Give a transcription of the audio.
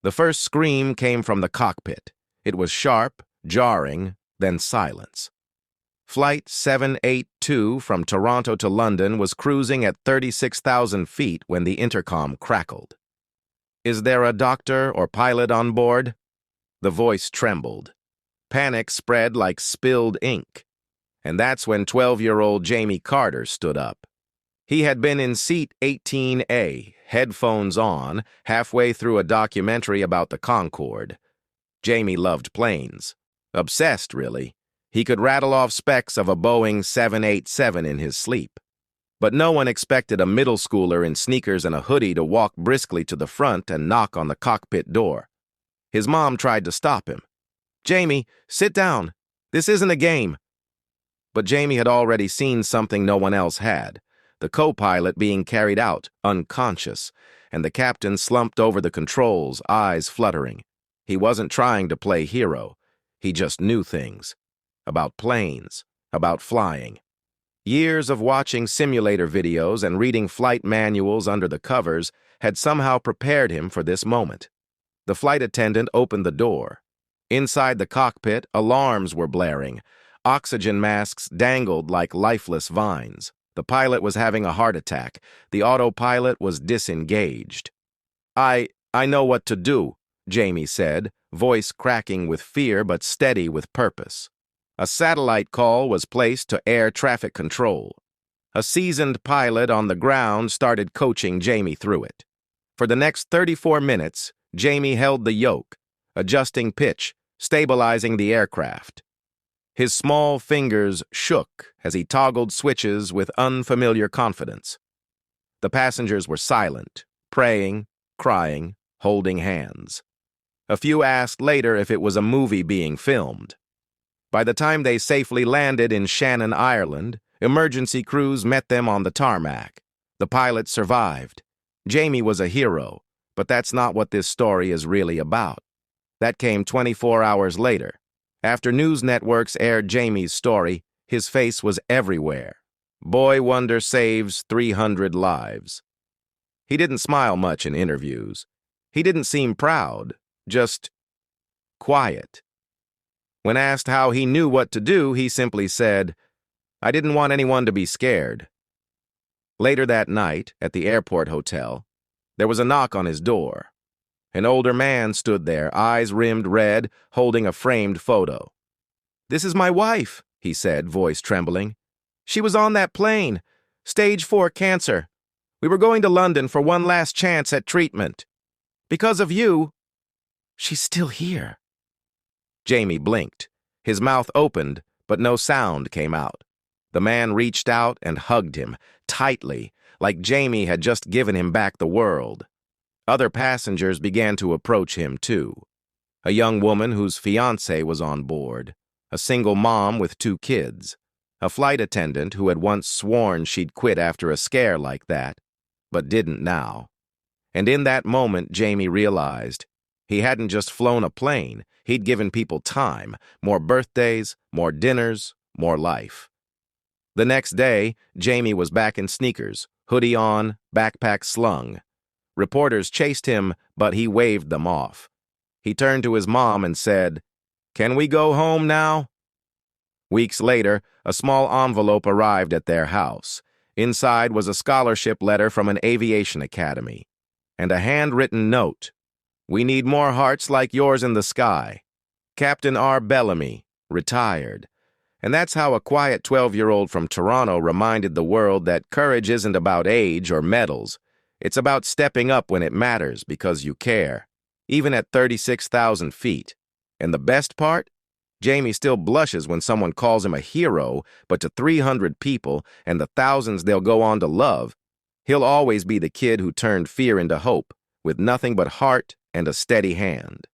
The first scream came from the cockpit. It was sharp, jarring, then silence. Flight 782 from Toronto to London was cruising at 36,000 feet when the intercom crackled. "Is there a doctor or pilot on board?" The voice trembled. Panic spread like spilled ink. And that's when 12-year-old Jamie Carter stood up. He had been in seat 18A, headphones on, halfway through a documentary about the Concorde. Jamie loved planes. Obsessed, really. He could rattle off specs of a Boeing 787 in his sleep. But no one expected a middle schooler in sneakers and a hoodie to walk briskly to the front and knock on the cockpit door. His mom tried to stop him. "Jamie, sit down. This isn't a game." But Jamie had already seen something no one else had. The co-pilot being carried out, unconscious, and the captain slumped over the controls, eyes fluttering. He wasn't trying to play hero. He just knew things. About planes, about flying. Years of watching simulator videos and reading flight manuals under the covers had somehow prepared him for this moment. The flight attendant opened the door. Inside the cockpit, alarms were blaring. Oxygen masks dangled like lifeless vines. The pilot was having a heart attack. The autopilot was disengaged. I know what to do," Jamie said, voice cracking with fear but steady with purpose. A satellite call was placed to air traffic control. A seasoned pilot on the ground started coaching Jamie through it. For the next 34 minutes, Jamie held the yoke, adjusting pitch, stabilizing the aircraft. His small fingers shook as he toggled switches with unfamiliar confidence. The passengers were silent, praying, crying, holding hands. A few asked later if it was a movie being filmed. By the time they safely landed in Shannon, Ireland, emergency crews met them on the tarmac. The pilot survived. Jamie was a hero, but that's not what this story is really about. That came 24 hours later. After news networks aired Jamie's story, his face was everywhere. Boy wonder saves 300 lives. He didn't smile much in interviews. He didn't seem proud, just quiet. When asked how he knew what to do, he simply said, "I didn't want anyone to be scared." Later that night, at the airport hotel, there was a knock on his door. An older man stood there, eyes rimmed red, holding a framed photo. "This is my wife," he said, voice trembling. "She was on that plane. Stage 4 cancer. We were going to London for one last chance at treatment. Because of you, she's still here." Jamie blinked. His mouth opened, but no sound came out. The man reached out and hugged him, tightly, like Jamie had just given him back the world. Other passengers began to approach him, too. A young woman whose fiancé was on board, a single mom with 2 kids, a flight attendant who had once sworn she'd quit after a scare like that, but didn't now. And in that moment, Jamie realized he hadn't just flown a plane, he'd given people time, more birthdays, more dinners, more life. The next day, Jamie was back in sneakers, hoodie on, backpack slung. Reporters chased him, but he waved them off. He turned to his mom and said, "Can we go home now?" Weeks later, a small envelope arrived at their house. Inside was a scholarship letter from an aviation academy, and a handwritten note. "We need more hearts like yours in the sky. Captain R. Bellamy, retired." And that's how a quiet 12-year-old from Toronto reminded the world that courage isn't about age or medals. It's about stepping up when it matters because you care, even at 36,000 feet. And the best part? Jamie still blushes when someone calls him a hero, but to 300 people and the thousands they'll go on to love, he'll always be the kid who turned fear into hope, with nothing but heart and a steady hand.